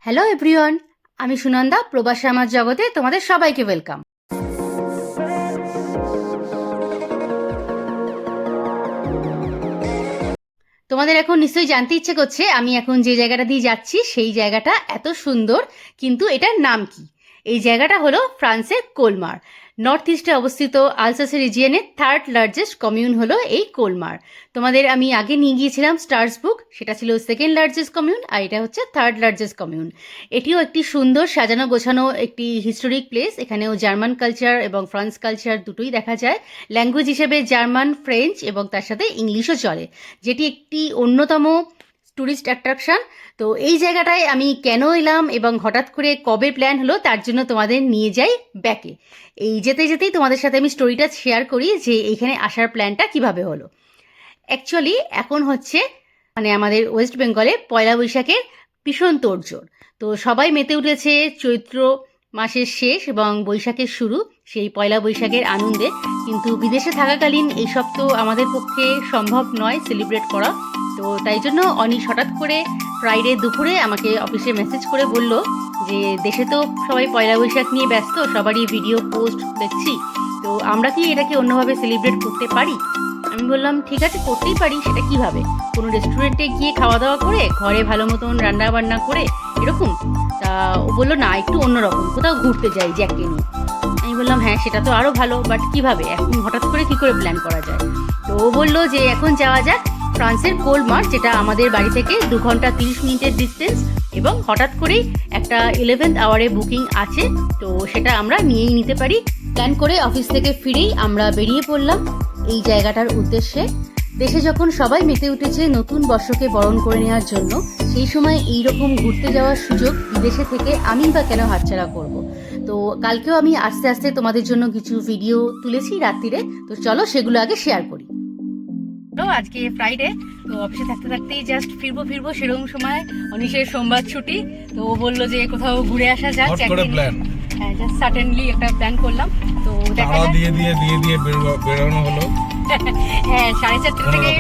Hello everyone, আমি সুনন্দা। প্রবাসী আমার জগতে তোমাদের সবাইকে ওয়েলকাম। তোমাদের এখন নিশ্চয়ই জানতে ইচ্ছে করছে আমি এখন যে জায়গাটা দিয়ে যাচ্ছি সেই জায়গাটা এত সুন্দর, কিন্তু এটার নাম কি? এই জায়গাটা হলো ফ্রান্সের কোলমার। নর্থ ইস্টে অবস্থিত আলসাসে রিজিয়নের থার্ড লার্জেস্ট কমিউন হলো এই কোলমার। তোমাদের আমি আগে নিয়ে গিয়েছিলাম স্টার্সবুক, সেটা ছিল সেকেন্ড লার্জেস্ট কমিউন, আর এটা হচ্ছে থার্ড লার্জেস্ট কমিউন। এটিও একটি সুন্দর সাজানো গোছানো একটি হিস্টোরিক প্লেস। এখানেও জার্মান কালচার এবং ফ্রান্স কালচার দুটোই দেখা যায়। ল্যাঙ্গুয়েজ হিসেবে জার্মান, ফ্রেঞ্চ এবং তার সাথে ইংলিশও চলে, যেটি একটি অন্যতম ট্যুরিস্ট অ্যাট্রাকশন। তো এই জায়গাটায় আমি কেন এলাম এবং হঠাৎ করে কবে প্ল্যান হলো তার জন্য তোমাদের নিয়ে যাই ব্যাকে। এই যেতে যেতেই তোমাদের সাথে আমি স্টোরিটা শেয়ার করি যে এইখানে আসার প্ল্যানটা কিভাবে হলো। অ্যাকচুয়ালি এখন হচ্ছে আমাদের ওয়েস্ট বেঙ্গলে পয়লা বৈশাখের ভীষণ তোড়জোড়। তো সবাই মেতে উঠেছে চৈত্র মাসের শেষ এবং বৈশাখের শুরু, সেই পয়লা বৈশাখের আনন্দে। কিন্তু বিদেশে থাকাকালীন এইসব তো আমাদের পক্ষে সম্ভব নয় সেলিব্রেট করা। তো তাই জন্য অনিশ হঠাৎ করে ফ্রাইডে দুপুরে আমাকে অফিসে মেসেজ করে বলল যে দেশে তো সবাই পয়লা বৈশাখ নিয়ে ব্যস্ত, সবারই ভিডিও পোস্ট দেখছি, তো আমরা কি এটাকে অন্যভাবে সেলিব্রেট করতে পারি? আমি বললাম ঠিক আছে, করতেই পারি। সেটা কিভাবে? কোনো রেস্টুরেন্টে গিয়ে খাওয়া দাওয়া করে, ঘরে ভালো মতন রান্না বান্না করে, এরকম? তা ও বললো না, একটু অন্যরকম, কোথাও ঘুরতে যাই জ্যাককে নিয়ে। আমি বললাম হ্যাঁ, সেটা তো আরও ভালো, বাট কিভাবে, এখন হঠাৎ করে কি করে প্ল্যান করা যায়? তো ও বললো যে এখন যাওয়া যাক ফ্রান্সের কোলমার, যেটা আমাদের বাড়ি থেকে 2 ঘন্টা 30 মিনিটের ডিস্টেন্স, এবং হঠাৎ করেই একটা 11th আওয়ারে বুকিং আছে, তো সেটা আমরা নিয়েই নিতে পারি। প্ল্যান করে অফিস থেকে ফিরেই আমরা বেরিয়ে পড়লাম এই জায়গাটার উদ্দেশ্যে। দেশে যখন সবাই মেতে উঠেছে নতুন বর্ষকে বরণ করে নেওয়ার জন্য, সেই সময় এইরকম ঘুরতে যাওয়ার সুযোগ বিদেশে থেকে আমি বা কেন হাতছাড়া করব? তো কালকেও আমি আস্তে আস্তে তোমাদের জন্য কিছু ভিডিও তুলেছি রাত্রিরে, তো চলো সেগুলো আগে শেয়ার করি। তো আজকে ফ্রাইডে, তো অফিসে থাকতে থাকতেই জাস্ট ফিরবো সেরকম সময় অনিশের সোমবার ছুটি, তো ও বললো যে কোথাও ঘুরে আসা যাক। হ্যাঁ, জাস্ট সাডেনলি একটা প্ল্যান করলাম। তো দেখা দিয়ে বেরোনো হলো। হ্যাঁ, 4:30 থেকে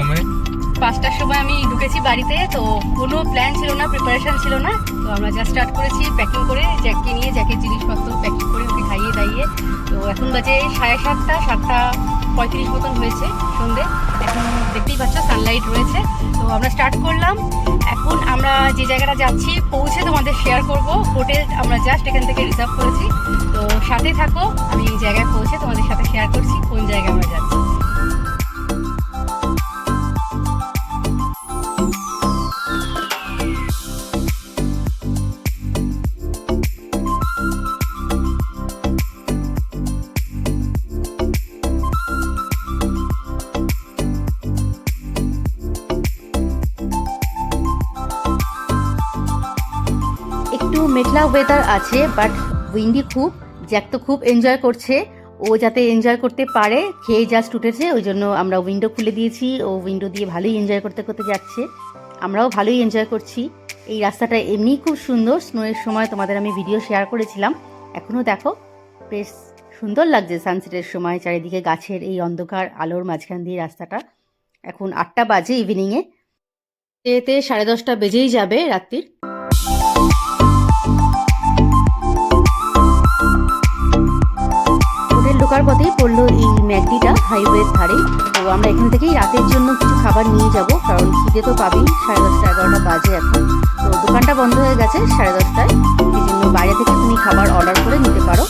5টার সময় আমি ঢুকেছি বাড়িতে। তো কোনো প্ল্যান ছিল না, প্রিপারেশন ছিল না। তো আমরা জাস্ট স্টার্ট করেছি প্যাকিং করে, জ্যাককে নিয়ে, জ্যাকের জিনিসপত্র প্যাকিং করে ওকে খাইয়ে দাইয়ে। তো এখন বাজে 7:30, 7:35 মতন হয়েছে সন্ধে। এখন দেখতেই পাচ্ছ সানলাইট রয়েছে। তো আমরা স্টার্ট করলাম। এখন আমরা যে জায়গাটা যাচ্ছি পৌঁছে তোমাদের শেয়ার করব। হোটেল আমরা জাস্ট এখান থেকে রিজার্ভ করেছি, তো সাথে থাকো। আমি এই জায়গায় পৌঁছে তোমাদের সাথে শেয়ার করছি কোন জায়গায় আমরা যাচ্ছি। একটু মেঘলা ওয়েদার আছে, বাট উইন্ডি খুব। জ্যাক তো খুব এনজয় করছে। ও যাতে এনজয় করতে পারে, খেয়ে জাস্ট উঠেছে, ওই জন্য আমরা উইন্ডো খুলে দিয়েছি। ও উইন্ডো দিয়ে ভালোই এনজয় করতে করতে যাচ্ছে, আমরাও ভালোই এনজয় করছি। এই রাস্তাটা এমনিই খুব সুন্দর। স্নোয়ের সময় তোমাদের আমি ভিডিও শেয়ার করেছিলাম, এখনও দেখো বেশ সুন্দর লাগছে সানসেটের সময় চারিদিকে গাছের এই অন্ধকার আলোর মাঝখান দিয়ে রাস্তাটা। এখন 8টা বাজে ইভিনিংয়ে, এতে 10:30 বেজেই যাবে রাত্রির। ঢোকার পথেই পড়লো এই ম্যাকডিটা হাইওয়ের ধারে। তো আমরা এখান থেকেই রাতের জন্য কিছু খাবার নিয়ে যাব, কারণ খিদে তো পাবেই। 10:30, 11টা বাজে এখন। তো দোকানটা বন্ধ হয়ে গেছে 10:30টায়, এই জন্য বাইরে থেকে তুমি খাবার অর্ডার করে নিতে পারো।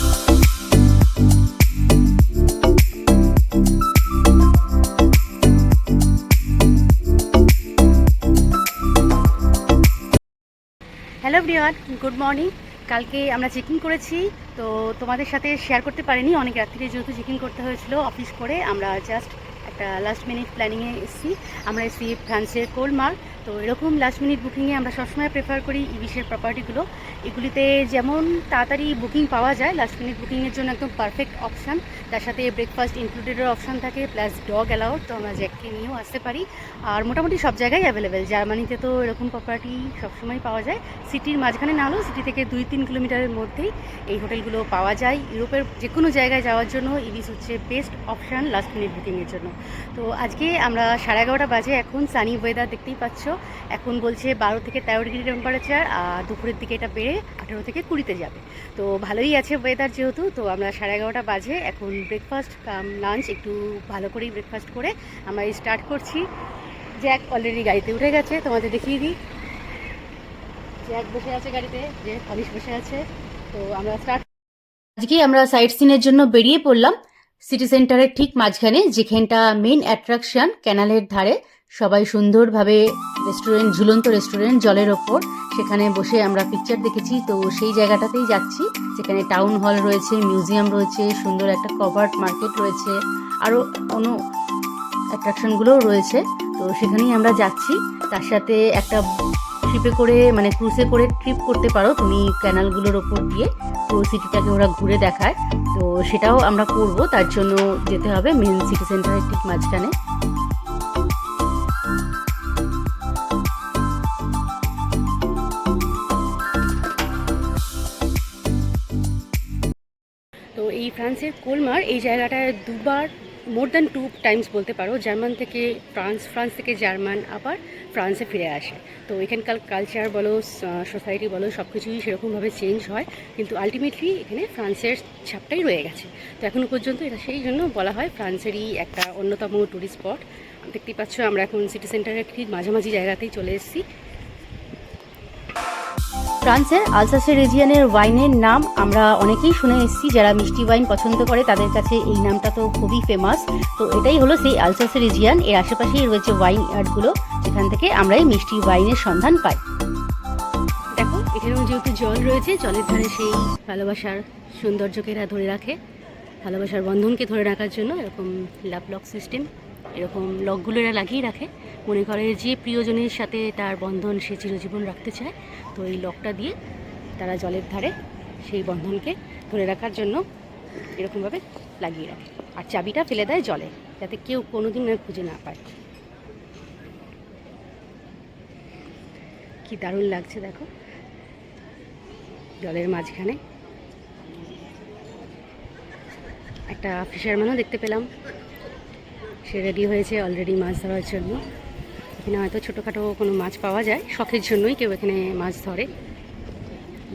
Hello everyone, good morning. কালকে আমরা চেকিং করেছি, তো তোমাদের সাথে শেয়ার করতে পারিনি, অনেক রাত্রিরে যেহেতু চেকিং করতে হয়েছিল অফিস করে। আমরা জাস্ট একটা লাস্ট মিনিট প্ল্যানিংয়ে এসেছি। আমরা এসেছি ফ্রান্সের কোলমার। তো এরকম লাস্ট মিনিট বুকিংয়ে আমরা সবসময় প্রেফার করি ইবিশের প্রপার্টিগুলো। এগুলিতে যেমন তাড়াতাড়ি বুকিং পাওয়া যায়, লাস্ট মিনিট বুকিংয়ের জন্য একদম পারফেক্ট অপশান। তার সাথে ব্রেকফাস্ট ইনক্লুডেডের অপশান থাকে, প্লাস ডগ অ্যালাউড, তো আমরা জ্যাককে নিয়েও আসতে পারি। আর মোটামুটি সব জায়গায় অ্যাভেলেবেল। জার্মানিতে তো এরকম প্রপার্টি সবসময় পাওয়া যায়। সিটির মাঝখানে না হলেও সিটি থেকে 2-3 কিলোমিটারের মধ্যেই এই হোটেলগুলো পাওয়া যায়। ইউরোপের যে কোনো জায়গায় যাওয়ার জন্য ইবিস হচ্ছে বেস্ট অপশান লাস্ট মিনিট বুকিংয়ের জন্য। তো আজকে আমরা 11:30 বাজে, এখন সানি ওয়েদার দেখতেই পাচ্ছ। এখন বলছে 12 থেকে 13 ডিগ্রি টেম্পারেচার, আর দুপুরের দিকে এটা বেড়ে 18 থেকে 20-তে যাবে। তো ভালোই আছে ওয়েদার যেহেতু। তো আমরা 11:30 বাজে, এখন ব্রেকফাস্ট কাম লাঞ্চ একটু ভালো করেই ব্রেকফাস্ট করে আমরা স্টার্ট করছি। জ্যাক অলরেডি গাড়িতে উঠে গেছে, তোমাদের দেখিয়ে দিই। জ্যাক বসে আছে গাড়িতে, যে হরিশ বসে আছে। তো আমরা স্টার্ট। আজকে আমরা সাইট সিনের জন্য বেরিয়ে পড়লাম সিটি সেন্টারের ঠিক মাঝখানে, যেখানটা মেইন অ্যাট্রাকশন, ক্যানালের ধারে সবাই সুন্দরভাবে রেস্টুরেন্ট, ঝুলন্ত রেস্টুরেন্ট জলের ওপর, সেখানে বসে আমরা পিকচার দেখেছি। তো সেই জায়গাটাতেই যাচ্ছি, যেখানে টাউন হল রয়েছে, মিউজিয়াম রয়েছে, সুন্দর একটা কভার্ড মার্কেট রয়েছে, আরও অন্য অ্যাট্রাকশনগুলোও রয়েছে। তো সেখানেই আমরা যাচ্ছি। তার সাথে একটা ট্রিপে করে, মানে ক্রুজে করে ট্রিপ করতে পারো তুমি ক্যানালগুলোর ওপর দিয়ে, পুরো সিটিটাকে ওরা ঘুরে দেখায়। তো সেটাও আমরা করব, তার জন্য যেতে হবে মেন সিটি সেন্টারের ঠিক মাঝখানে। তো এই ফ্রান্সের কোলমার, এই জায়গাটায় দুবার, মোর দ্যান 2 টাইমস বলতে পারো, জার্মান থেকে ফ্রান্স, ফ্রান্স থেকে জার্মান আবার ফ্রান্সে ফিরে আসে। তো এখানকার কালচার বলো, সোসাইটি বলো, সব কিছুই সেরকমভাবে চেঞ্জ হয়, কিন্তু আলটিমেটলি এখানে ফ্রান্সের ছাপটাই রয়ে গেছে। তো এখনও পর্যন্ত এটা সেই জন্য বলা হয় ফ্রান্সেরই একটা অন্যতম টুরিস্ট স্পট। দেখতেই পাচ্ছ আমরা এখন সিটি সেন্টারের ঠিক মাঝামাঝি জায়গাতেই চলে এসেছি। ফ্রান্সের আলসাসের রিজিয়নের ওয়াইনের নাম আমরা অনেকেই শুনে এসেছি, যারা মিষ্টি ওয়াইন পছন্দ করে তাদের কাছে এই নামটা তো খুবই ফেমাস। তো এটাই হলো সেই আলসাসের রিজিয়ন। এর আশেপাশেই রয়েছে ওয়াইন ইয়ার্ডগুলো, যেখান থেকে আমরা এই মিষ্টি ওয়াইনের সন্ধান পাই। দেখো এখানেও যেহেতু জল রয়েছে, জলের ধারে সেই ভালোবাসার সৌন্দর্যকে এরা ধরে রাখে, ভালোবাসার বন্ধনকে ধরে রাখার জন্য এরকম লাভ লক সিস্টেম, এরকম লকগুলো এরা লাগিয়ে রাখে। মনে করে যে প্রিয়জনের সাথে তার বন্ধন সে চিরজীবন রাখতে চায়, তো এই লকটা দিয়ে তারা জলের ধারে সেই বন্ধনকে ধরে রাখার জন্য এরকমভাবে লাগিয়ে রাখে, আর চাবিটা ফেলে দেয় জলে, যাতে কেউ কোনোদিন আর খুঁজে না পায়। কি দারুণ লাগছে দেখো, জলের মাঝখানে একটা ফিশারম্যানও দেখতে পেলাম, সে রেডি হয়েছে অলরেডি মাছ ধরার জন্য। এখানে হয়তো ছোটোখাটো কোনো মাছ পাওয়া যায়, শখের জন্যই কেউ এখানে মাছ ধরে।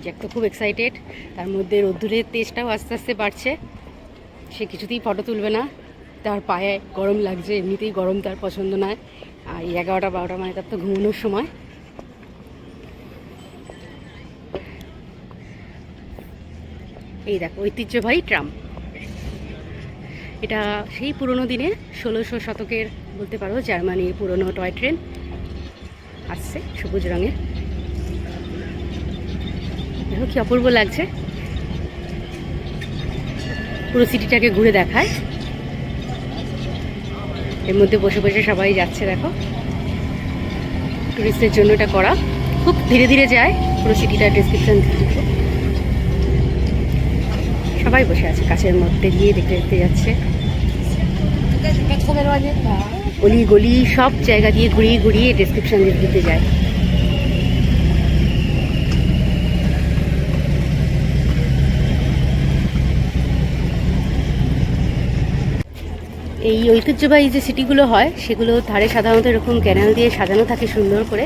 জ্যাক তো খুব এক্সাইটেড, তার মধ্যে রোদ্দুরের তেজটাও আস্তে আস্তে বাড়ছে, সে কিছুতেই ফটো তুলবে না, তার পায়ে গরম লাগছে, এমনিতেই গরম তার পছন্দ নয়। আর 11টা-12টা মানে তার তো ঘুমানোর সময়। এই দেখো ঐতিহ্যবাহী ট্রাম, এটা সেই পুরনো দিনে 1600 শতকের বলতে পারো জার্মানির পুরনো টয় ট্রেন আসছে, সবুজ রঙের। দেখো কি অপূর্ব লাগছে, পুরো সিটিটাকে ঘুরে দেখায়। এর মধ্যে বসে বসে সবাই যাচ্ছে, দেখো টুরিস্টদের জন্য এটা করা, খুব ধীরে ধীরে যায়। পুরো সিটিটার ডেসক্রিপশন দিচ্ছি, সবাই বসে আছে কাছের মধ্যে গিয়ে দেখতে দেখতে যাচ্ছে। অলি গলি সব জায়গা দিয়ে ঘুরিয়ে ঘুরিয়ে ডেসক্রিপশন দিতে যায়। এই ঐতিহ্যবাহী যে সিটিগুলো হয়, সেগুলো ধারে সাধারণত এরকম ক্যানেল দিয়ে সাজানো থাকে সুন্দর করে,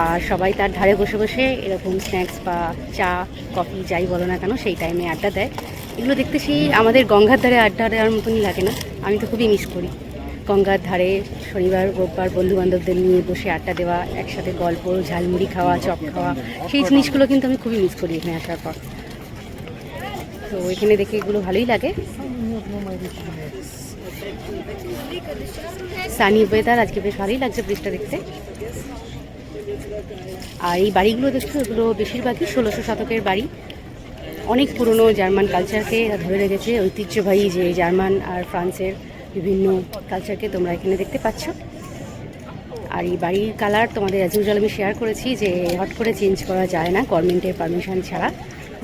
আর সবাই তার ধারে বসে বসে এরকম স্ন্যাক্স বা চা, কফি যাই বলো না কেন সেই টাইমে আড্ডা দেয়। এগুলো দেখতে সেই আমাদের গঙ্গার ধারে আড্ডা দেওয়ার মতনই লাগে না? আমি তো খুবই মিস করি গঙ্গার ধারে শনিবার রোববার বন্ধুবান্ধবদের নিয়ে বসে আড্ডা দেওয়া, একসাথে গল্প, ঝালমুড়ি খাওয়া, চপ খাওয়া, সেই জিনিসগুলো কিন্তু আমি খুবই মিস করি এখানে আসার পর। তো এখানে দেখে এগুলো ভালোই লাগে। সানি ওয়েদার, আজকে বেশ ভালোই লাগছে ব্রিজটা দেখতে। আর এই বাড়িগুলো দেখছো, এগুলো বেশিরভাগই 1600 শতকের বাড়ি, অনেক পুরনো জার্মান কালচারকে এরা ধরে রেখেছে। ঐতিহ্যবাহী যে জার্মান আর ফ্রান্সের বিভিন্ন কালচারকে তোমরা এখানে দেখতে পাচ্ছ। আর এই বাড়ির কালার তোমাদের অ্যাজ ইউজুয়াল আমি শেয়ার করেছি যে হট করে চেঞ্জ করা যায় না গভর্নমেন্টের পারমিশন ছাড়া,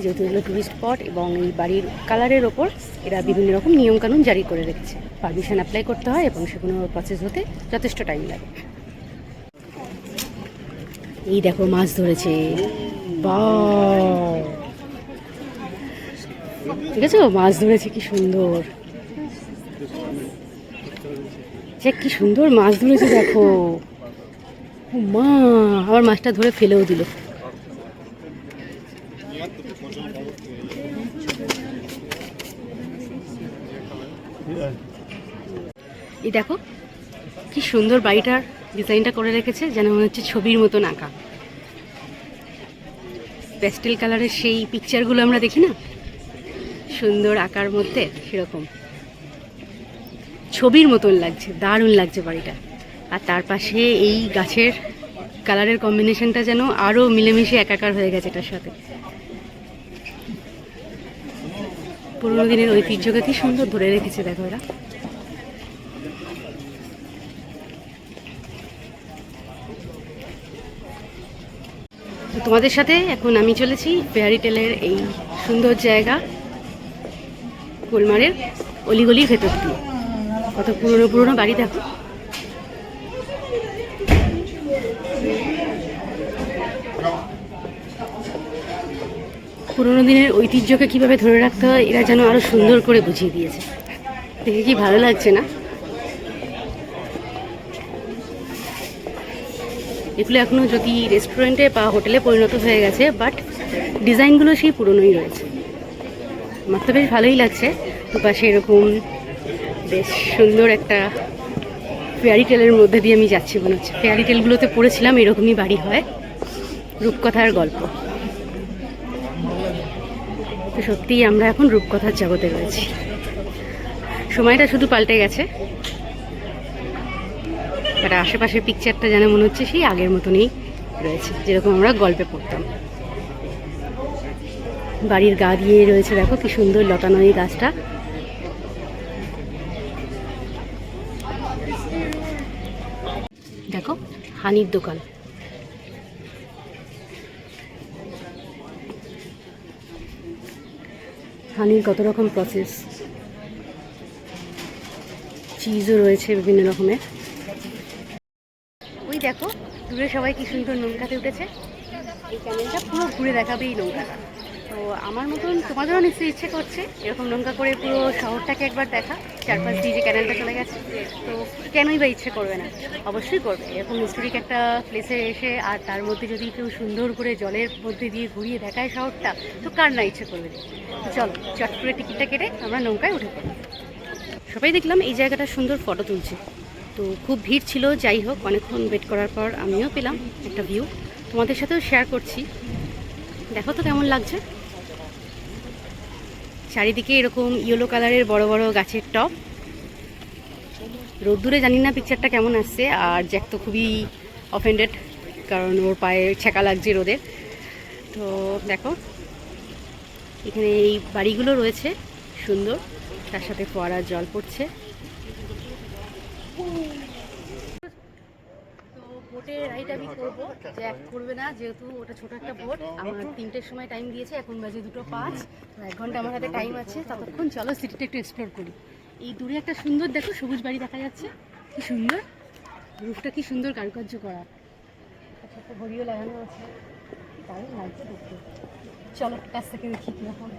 যেহেতু এগুলো টুরিস্ট স্পট। এবং এই বাড়ির কালারের ওপর এরা বিভিন্ন রকম নিয়মকানুন জারি করে রেখেছে, পারমিশন অ্যাপ্লাই করতে হয় এবং সেগুলো প্রসেস হতে যথেষ্ট টাইম লাগে। এই দেখো মাছ ধরেছে, বাহ, ঠিক আছে, মাছ ধরেছে, কি সুন্দর, কি সুন্দর মাছ ধরেছে দেখো। ও মা, আমার মাছটা ধরে ফেলেও দিল। এই দেখো কি সুন্দর বাড়িটার ডিজাইনটা করে রেখেছে, যেন মনে হচ্ছে ছবির মতন আঁকা। প্যাস্টেল কালারের সেই পিকচারগুলো আমরা দেখি না, সুন্দর আঁকার মধ্যে, সেরকম ছবির মতন লাগছে, দারুণ লাগছে বাড়িটা। আর তার পাশে এই গাছের কালারের কম্বিনেশনটা যেন আরও মিলেমিশে একাকার হয়ে গেছে এটার সাথে। পুরোনো দিনের ঐতিহ্যকে কি সুন্দর ধরে রেখেছে দেখো এরা। তোমাদের সাথে এখন আমি চলেছি ফেয়ারি টেলের এই সুন্দর জায়গা কোলমারের অলিগলির ভেতর দিয়ে। কত পুরনো পুরনো বাড়ি দেখো। পুরোনো দিনের ঐতিহ্যকে কিভাবে ধরে রাখতে হয় এরা যেন আরো সুন্দর করে বুঝিয়ে দিয়েছে। দেখে কি ভালো লাগছে না? এগুলো এখনো যদি রেস্টুরেন্টে বা হোটেলে পরিণত হয়ে গেছে, বাট ডিজাইনগুলো সেই পুরনোই রয়েছে। আমার তো বেশ ভালোই লাগছে। দুপাশে এরকম বেশ সুন্দর একটা ফেয়ারি টেলের মধ্যে দিয়ে আমি যাচ্ছি মনে হচ্ছে। ফেয়ারি টেলগুলোতে পড়েছিলাম এরকমই বাড়ি হয়, রূপকথার গল্প। তো সত্যিই আমরা এখন রূপকথার জগতে রয়েছি। সময়টা শুধু পাল্টে গেছে, বাট আশেপাশের পিকচারটা যেন মনে হচ্ছে সেই আগের মতনই রয়েছে, যেরকম আমরা গল্পে পড়তাম। বাড়ির গা দিয়ে রয়েছে দেখো কি সুন্দর লতানো এই গাছটা। দেখো হানির দোকান। হানির কত রকম প্রসেস, চিজও রয়েছে বিভিন্ন রকমের। ওই দেখো দূরে সবাই কি সুন্দর নৌকাতে উঠেছে। এই ক্যামেলটা পুরো ঘুরে দেখাবে এই নৌকাটা। তো আমার মতন তোমাদেরও নিশ্চয়ই ইচ্ছে করছে এরকম নৌকা করে পুরো শহরটাকে একবার দেখা, চারপাশ দিয়ে যে ক্যানেলটা চলে গেছে। তো কেনই বা ইচ্ছে করবে না, অবশ্যই করবে। এরকম হিস্টোরিক একটা প্লেসে এসে আর তার মধ্যে যদি কেউ সুন্দর করে জলের মধ্যে দিয়ে ঘুরিয়ে দেখায় শহরটা, তো কার না ইচ্ছে করবে। তো চলো চট করে টিকিটটা কেটে আমরা নৌকায় উঠে পড়ি। সবাই দেখলাম এই জায়গাটা সুন্দর ফটো তুলছে। তো খুব ভিড় ছিল, যাই হোক অনেকক্ষণ ওয়েট করার পর আমিও পেলাম একটা ভিউ, তোমাদের সাথেও শেয়ার করছি। দেখো তো কেমন লাগছে। চারিদিকে এরকম ইয়েলো কালারের বড় বড় গাছের টব। রোদ্দুরে জানি না পিকচারটা কেমন আসছে। আর জ্যাক তো খুবই অফেন্ডেড, কারণ ওর পায়ে ছেঁকা লাগছে রোদের। তো দেখো এখানে এই বাড়িগুলো রয়েছে সুন্দর, তার সাথে ফোয়ারার জল পড়ছে। তো বোটে রাইড আমি করবো, জ্যাক করবে না যেহেতু ওটা ছোট একটা বোট। আমার 3টের সময় টাইম দিয়েছে, এখন বাজে 2:05। তো 1 ঘন্টা আমার হাতে টাইম আছে, ততক্ষণ চলো সিটিটা একটু এক্সপ্লোর করি। এই দূরে একটা সুন্দর দেখো সবুজ বাড়ি দেখা যাচ্ছে, কি সুন্দর। রুফটা কি সুন্দর কারুকার্য করা, ছোট্ট ঘড়িও লাগানো আছে, দারুণ লাগছে দেখতে। চলো কাছ থেকে দেখি কিরকম।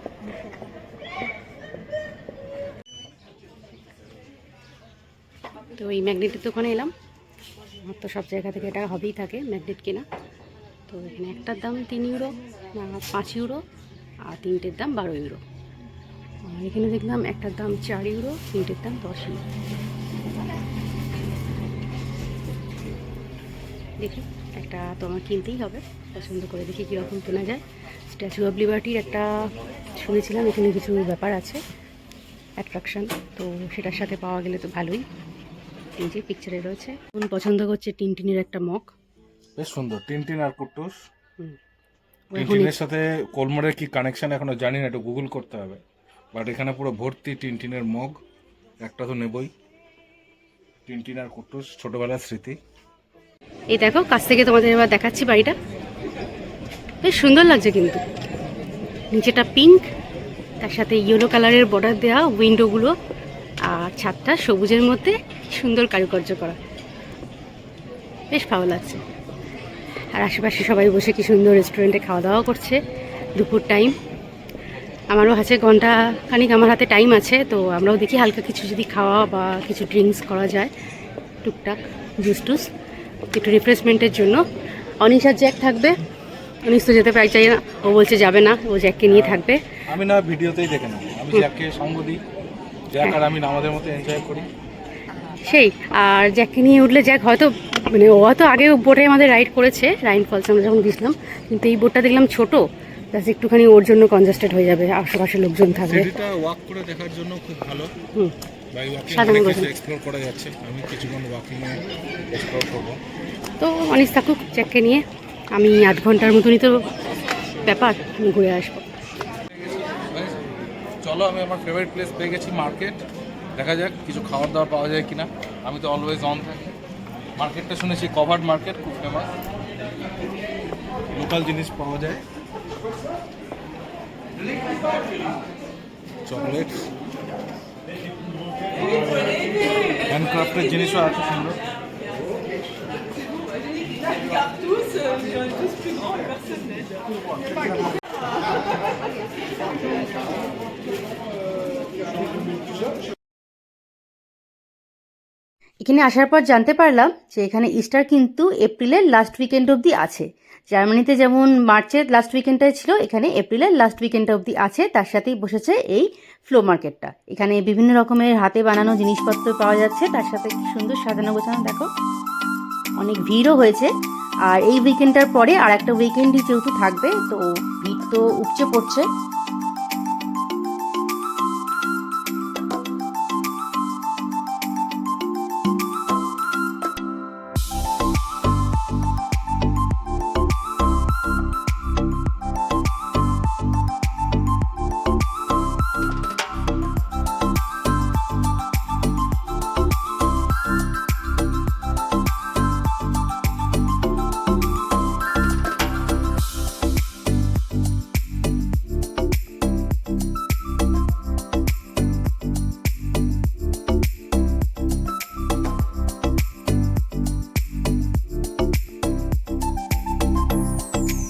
তো এই ম্যাগনেটের দোকানে এলাম। আমার তো সব জায়গা থেকে এটা হবেই থাকে ম্যাগনেট কেনা। তো এখানে একটার দাম 3 ইউরো, 5 ইউরো, আর 3টের দাম 12 ইউরো। আর এখানে দেখলাম একটার দাম 4 ইউরো, 3টের দাম 10 ইউরো। দেখি একটা তো আমার কিনতেই হবে, পছন্দ করে দেখি কীরকম কেনা যায়। স্ট্যাচু অফ লিবার্টির একটা শুনেছিলাম এখানে কিছু ব্যাপার আছে, অ্যাট্রাকশন, তো সেটার সাথে পাওয়া গেলে তো ভালোই। এই যে পিকচারে রয়েছে, কোন পছন্দ করছে টিনটিনের একটা মগ, বেশ সুন্দর। টিনটিন আর কুট্টুস। টিনটিনের সাথে কোলমারের কি কানেকশন এখনো জানি না, একটু গুগল করতে হবে। বাট এখানে পুরো ভর্তি টিনটিনের মগ, একটা তো নেবই। টিনটিন আর কুট্টুস ছোটবেলার স্মৃতি। এই দেখো কাছ থেকে তোমাদের এবার দেখাচ্ছি বাড়িটা, বেশ সুন্দর লাগছে কিন্তু। নিচেটা পিঙ্ক, তার সাথে ইয়েলো কালারের বর্ডার দেওয়া উইন্ডোগুলো, আর ছাদটা সবুজের মধ্যে সুন্দর কারুকার্য করা, বেশ ভালো লাগছে। আর আশেপাশে সবাই বসে কি সুন্দর রেস্টুরেন্টে খাওয়া দাওয়া করছে, দুপুর টাইম। আমারও আছে ঘন্টা খানিক আমার হাতে টাইম আছে, তো আমরাও দেখি হালকা কিছু যদি খাওয়া বা কিছু ড্রিঙ্কস করা যায়, টুকটাক জুস টুস। একটু রিফ্রেশমেন্টের জন্য। অনিশ আর জ্যাক থাকবে। অনিশ তো যেতে পাই চাই না, ও বলছে যাবে না, ও জ্যাককে নিয়ে থাকবে। আমি না ভিডিওতেই দেখে নেব, আমি জ্যাককে সঙ্গ দিই, জ্যাক আর আমি আমাদের মতো এনজয় করি। সেই, আর জ্যাককে নিয়ে উঠলে জ্যাক হয়তো মানে ও হয়তো আগে বোটে আমাদের রাইড করেছে, রাইন ফলস আমরা যখন গেছিলাম, কিন্তু এই বোটটা দেখলাম ছোটো, জাস্ট একটুখানি ওর জন্য কনজাস্টেড হয়ে যাবে, আশেপাশে লোকজন থাকবে। সিটিটা ওয়াক করে দেখার জন্য খুব ভালো, বাই ওয়াকিং সাধারণ অনেক কথা। কিছু এক্সপ্লোর করা যাচ্ছে। আমি কিছুক্ষণ ওয়াকিং এক্সপ্লোর করব। তো অনিশ থাকুক জ্যাককে নিয়ে, আমি আধ ঘন্টার মতনই তো ব্যাপার, আমি ঘুরে আসবো। চলো, আমি আমার ফেভারিট প্লেস পেয়ে গেছি, মার্কেট। দেখা যাক কিছু খাবার দাবার পাওয়া যায় কিনা, আমি তো অলওয়েজ অন থাকি। মার্কেটটা শুনেছি কভার্ড মার্কেট, খুব ফেমাস, লোকাল জিনিস পাওয়া যায়, চকলেটস, হ্যান্ডক্রাফটের জিনিসও আছে সুন্দর। এখানে আসার পর জানতে পারলাম যে এখানে ইস্টার কিন্তু এপ্রিলের লাস্ট উইকেন্ড অবধি আছে। জার্মানিতে যেমন মার্চের লাস্ট উইকেন্ডটাই ছিল, এখানে এপ্রিলের লাস্ট উইকেন্ড অবধি আছে। তার সাথেই বসেছে এই ফ্লো মার্কেটটা। এখানে বিভিন্ন রকমের হাতে বানানো জিনিসপত্র পাওয়া যাচ্ছে, তার সাথে কি সুন্দর সাজানো গোছানো, দেখো অনেক ভিড়ও হয়েছে। আর এই উইকেন্ডটার পরে আর একটা উইকেন্ডই যেহেতু থাকবে, তো ভিড় তো উপচে পড়ছে।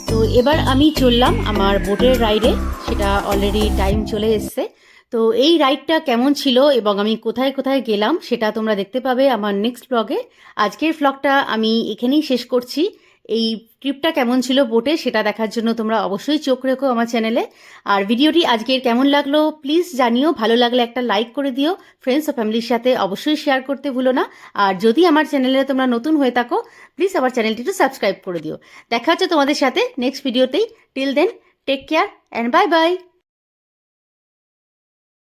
তো এবার আমি চললাম আমার বোটের রাইডে, সেটা অলরেডি টাইম চলে এসছে। তো এই রাইডটা কেমন ছিল এবং আমি কোথায় কোথায় গেলাম সেটা তোমরা দেখতে পাবে আমার নেক্সট ব্লগে। আজকের ব্লগটা আমি এখানেই শেষ করছি। এই ট্রিপটা কেমন ছিল বোটে সেটা দেখার জন্য তোমরা অবশ্যই চোখ রেখো আমার চ্যানেলে। আর ভিডিওটি আজকের কেমন লাগলো প্লিজ জানিও, ভালো লাগলে একটা লাইক করে দিও, ফ্রেন্ডস ও ফ্যামিলির সাথে অবশ্যই শেয়ার করতে ভুলো না। আর যদি আমার চ্যানেলে তোমরা নতুন হয়ে থাকো প্লিজ আমার চ্যানেলটি একটু সাবস্ক্রাইব করে দিও। দেখা হচ্ছে তোমাদের সাথে নেক্সট ভিডিওতেই। Till then take care and bye by.